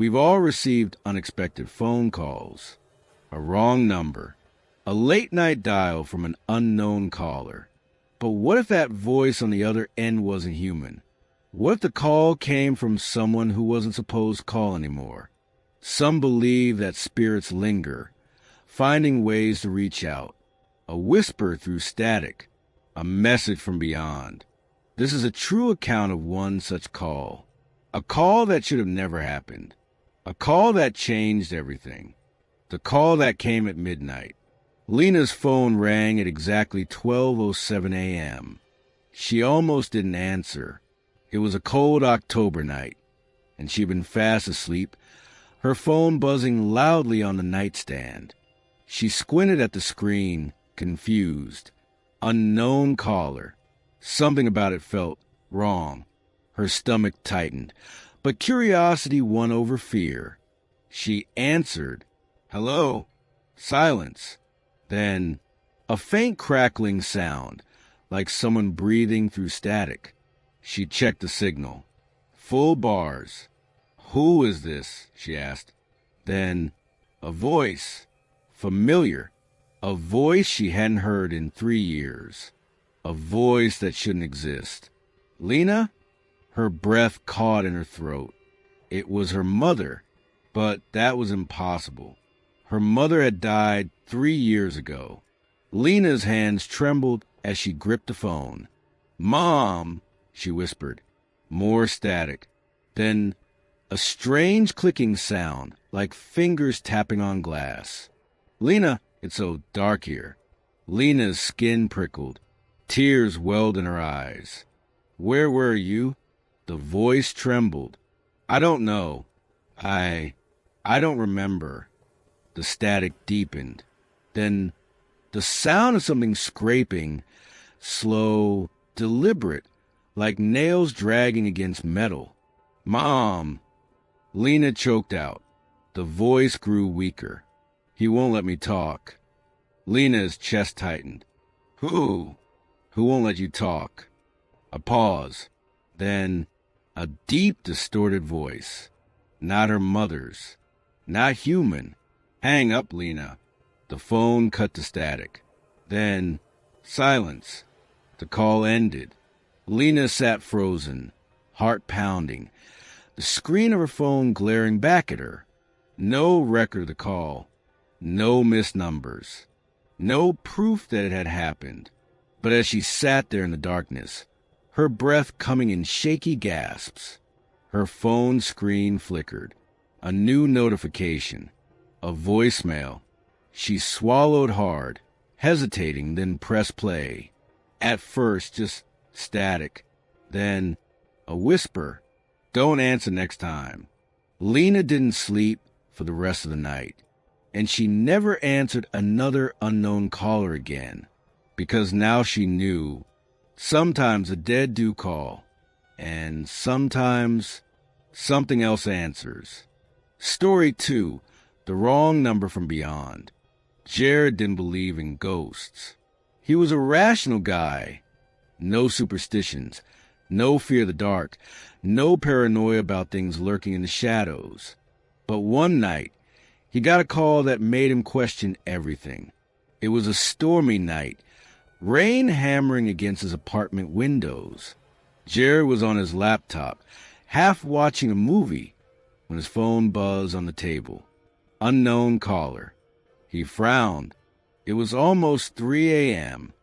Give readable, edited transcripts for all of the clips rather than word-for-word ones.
We've all received unexpected phone calls, a wrong number, a late-night dial from an unknown caller. But what if that voice on the other end wasn't human? What if the call came from someone who wasn't supposed to call anymore? Some believe that spirits linger, finding ways to reach out. A whisper through static, a message from beyond. This is a true account of one such call. A call that should have never happened. A call that changed everything. The call that came at midnight. Lena's phone rang at exactly 12:07 a.m. She almost didn't answer. It was a cold October night, and she'd been fast asleep, her phone buzzing loudly on the nightstand. She squinted at the screen, confused. Unknown caller. Something about it felt wrong. Her stomach tightened, but curiosity won over fear. She answered. Hello. Silence. Then a faint crackling sound, like someone breathing through static. She checked the signal. Full bars. Who is this? She asked. Then a voice. Familiar. A voice she hadn't heard in 3 years. A voice that shouldn't exist. Lena? Her breath caught in her throat. It was her mother, but that was impossible. Her mother had died 3 years ago. Lena's hands trembled as she gripped the phone. Mom, she whispered. More static. Then a strange clicking sound, like fingers tapping on glass. Lena, it's so dark here. Lena's skin prickled. Tears welled in her eyes. Where were you? The voice trembled. I don't know. I don't remember. The static deepened. Then the sound of something scraping, slow, deliberate, like nails dragging against metal. Mom! Lena choked out. The voice grew weaker. He won't let me talk. Lena's chest tightened. Who? Who won't let you talk? A pause. Then a deep, distorted voice. Not her mother's. Not human. Hang up, Lena. The phone cut to static. Then silence. The call ended. Lena sat frozen, heart pounding, the screen of her phone glaring back at her. No record of the call. No missed numbers. No proof that it had happened. But as she sat there in the darkness, her breath coming in shaky gasps, her phone screen flickered. A new notification. A voicemail. She swallowed hard, hesitating, then pressed play. At first, just static. Then a whisper. Don't answer next time. Lena didn't sleep for the rest of the night, and she never answered another unknown caller again, because now she knew sometimes the dead do call, and sometimes something else answers. Story 2. The wrong number from beyond. Jared didn't believe in ghosts. He was a rational guy. No superstitions, no fear of the dark, no paranoia about things lurking in the shadows. But one night, he got a call that made him question everything. It was a stormy night, rain hammering against his apartment windows. Jared was on his laptop, half watching a movie, when his phone buzzed on the table. Unknown caller. He frowned. It was almost 3 a.m.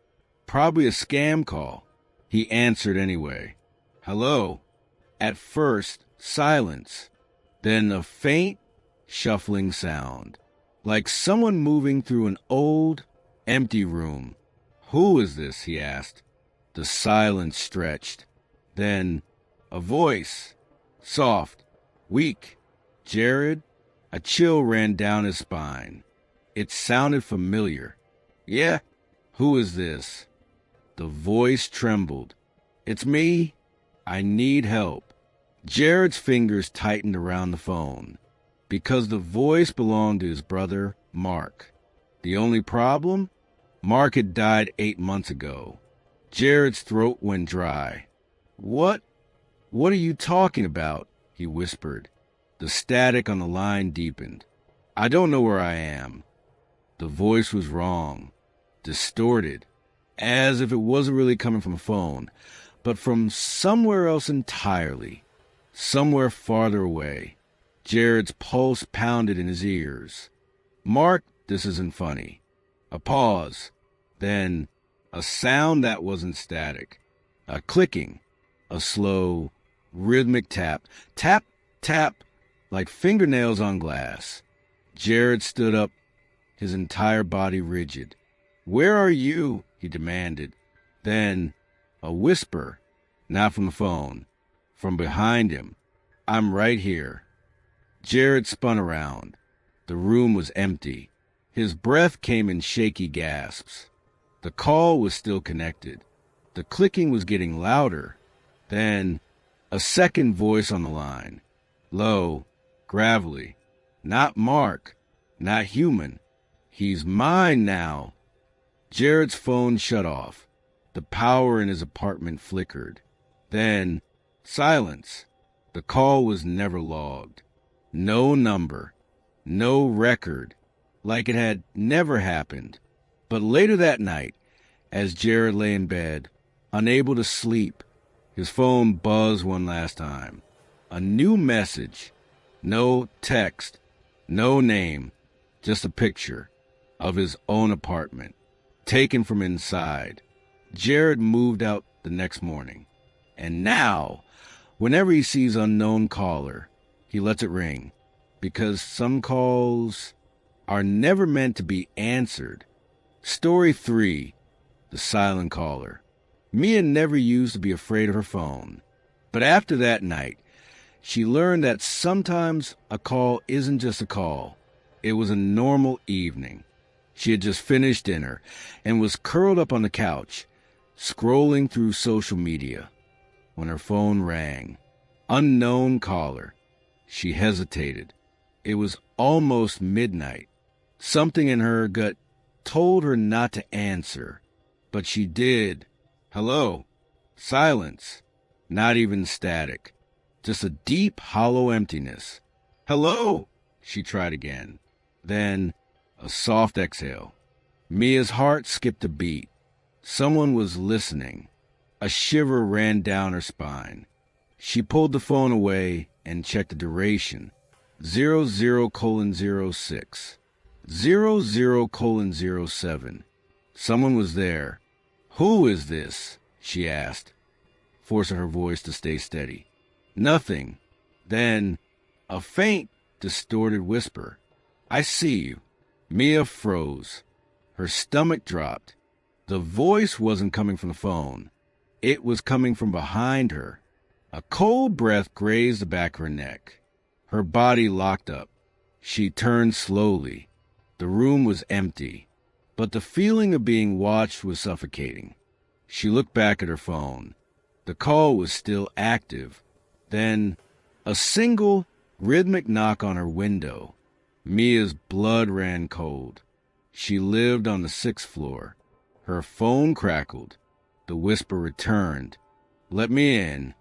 Probably a scam call. He answered anyway. Hello. At first, silence. Then a faint, shuffling sound, like someone moving through an old, empty room. Who is this? He asked. The silence stretched. Then a voice. Soft. Weak. Jared? A chill ran down his spine. It sounded familiar. Yeah? Who is this? The voice trembled. It's me. I need help. Jared's fingers tightened around the phone, because the voice belonged to his brother, Mark. The only problem? Mark had died 8 months ago. Jared's throat went dry. What are you talking about? He whispered. The static on the line deepened. "I don't know where I am." The voice was wrong, distorted, as if it wasn't really coming from a phone, but from somewhere else entirely, somewhere farther away. Jared's pulse pounded in his ears. "Mark, this isn't funny." A pause, then a sound that wasn't static, a clicking, a slow, rhythmic tap, tap, tap, like fingernails on glass. Jared stood up, his entire body rigid. "Where are you?" he demanded. Then a whisper, not from the phone, from behind him. "I'm right here." Jared spun around. The room was empty. His breath came in shaky gasps. The call was still connected. The clicking was getting louder. Then a second voice on the line. Low, gravelly. "Not Mark. Not human. He's mine now." Jared's phone shut off. The power in his apartment flickered. Then silence. The call was never logged. No number. No record. Like it had never happened. But later that night, as Jared lay in bed, unable to sleep, his phone buzzed one last time. A new message. No text. No name. Just a picture of his own apartment, taken from inside. Jared moved out the next morning. And now, whenever he sees unknown caller, he lets it ring. Because some calls are never meant to be answered. Story 3, The Silent Caller. Mia never used to be afraid of her phone. But after that night, she learned that sometimes a call isn't just a call. It was a normal evening. She had just finished dinner and was curled up on the couch, scrolling through social media, when her phone rang. Unknown caller. She hesitated. It was almost midnight. Something in her gut told her not to answer, but she did. Hello. Silence. Not even static. Just a deep, hollow emptiness. Hello, she tried again. Then a soft exhale. Mia's heart skipped a beat. Someone was listening. A shiver ran down her spine. She pulled the phone away and checked the duration. 00:06. 00:07. Someone was there. "Who is this?" she asked, forcing her voice to stay steady. "Nothing." Then a faint, distorted whisper. "I see you." Mia froze. Her stomach dropped. The voice wasn't coming from the phone. It was coming from behind her. A cold breath grazed the back of her neck. Her body locked up. She turned slowly. The room was empty, but the feeling of being watched was suffocating. She looked back at her phone. The call was still active. Then a single, rhythmic knock on her window. Mia's blood ran cold. She lived on the 6th floor. Her phone crackled. The whisper returned. "Let me in."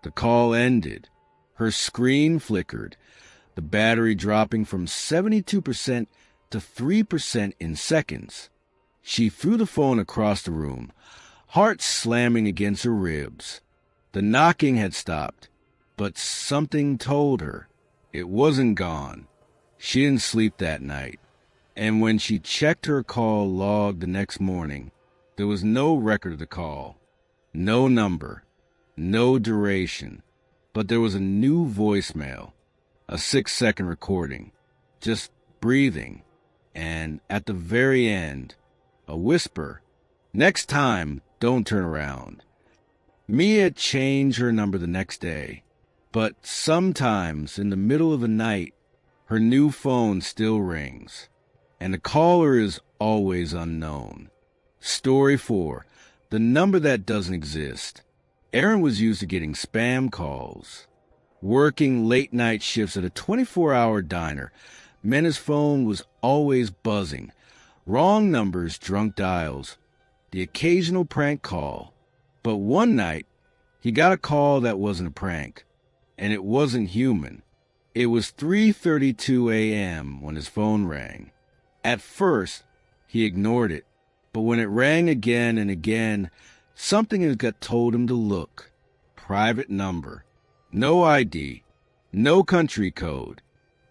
The call ended. Her screen flickered, the battery dropping from 72% to 3% in seconds. She threw the phone across the room, heart slamming against her ribs. The knocking had stopped, but something told her it wasn't gone. She didn't sleep that night, and when she checked her call log the next morning, there was no record of the call, no number, no duration, but there was a new voicemail, a 6-second recording, just breathing, and at the very end, a whisper, "Next time, don't turn around." Mia changed her number the next day, but sometimes in the middle of the night, her new phone still rings, and the caller is always unknown. Story 4, The Number That Doesn't Exist. Aaron was used to getting spam calls. Working late-night shifts at a 24-hour diner meant his phone was always buzzing. Wrong numbers, drunk dials, the occasional prank call. But one night, he got a call that wasn't a prank, and it wasn't human. It was 3:32 a.m. when his phone rang. At first, he ignored it, but when it rang again and again, something in his gut told him to look. Private number. No ID. No country code.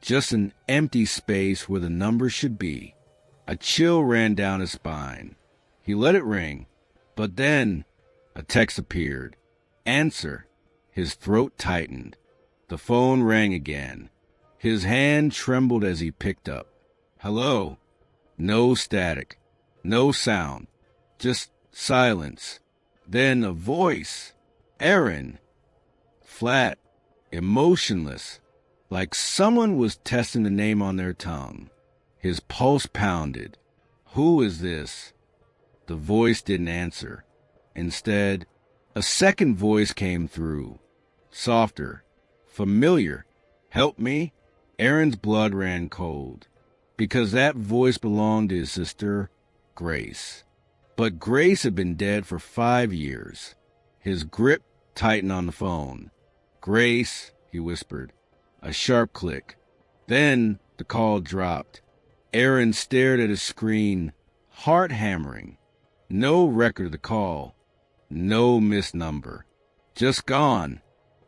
Just an empty space where the number should be. A chill ran down his spine. He let it ring, but then a text appeared. Answer. His throat tightened. The phone rang again. His hand trembled as he picked up. Hello. No static. No sound. Just silence. Then a voice. Aaron. Flat. Emotionless. Like someone was testing the name on their tongue. His pulse pounded. Who is this? The voice didn't answer. Instead, a second voice came through. Softer. Familiar. Help me? Aaron's blood ran cold. Because that voice belonged to his sister, Grace. But Grace had been dead for 5 years. His grip tightened on the phone. Grace, he whispered. A sharp click. Then the call dropped. Aaron stared at his screen, heart hammering. No record of the call. No missed number. Just gone.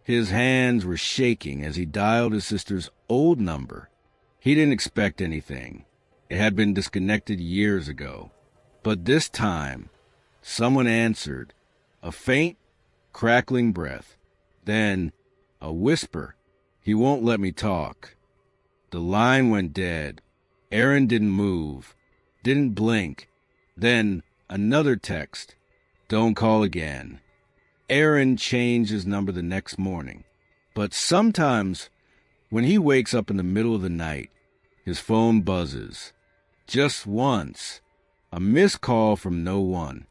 His hands were shaking as he dialed his sister's old number. He didn't expect anything. It had been disconnected years ago. But this time, someone answered. A faint, crackling breath. Then, a whisper. He won't let me talk. The line went dead. Aaron didn't move. Didn't blink. Then, another text. Don't call again. Aaron changed his number the next morning. But sometimes, when he wakes up in the middle of the night, his phone buzzes. Just once. A missed call from no one.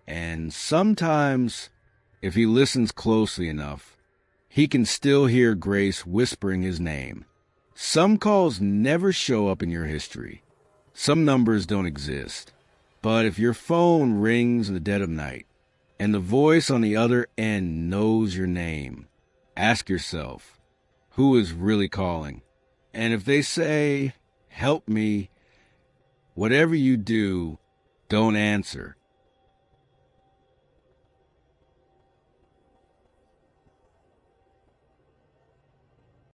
And sometimes, if he listens closely enough, he can still hear Grace whispering his name. Some calls never show up in your history. Some numbers don't exist. But if your phone rings in the dead of night, and the voice on the other end knows your name, ask yourself, who is really calling? And if they say, help me, whatever you do, don't answer.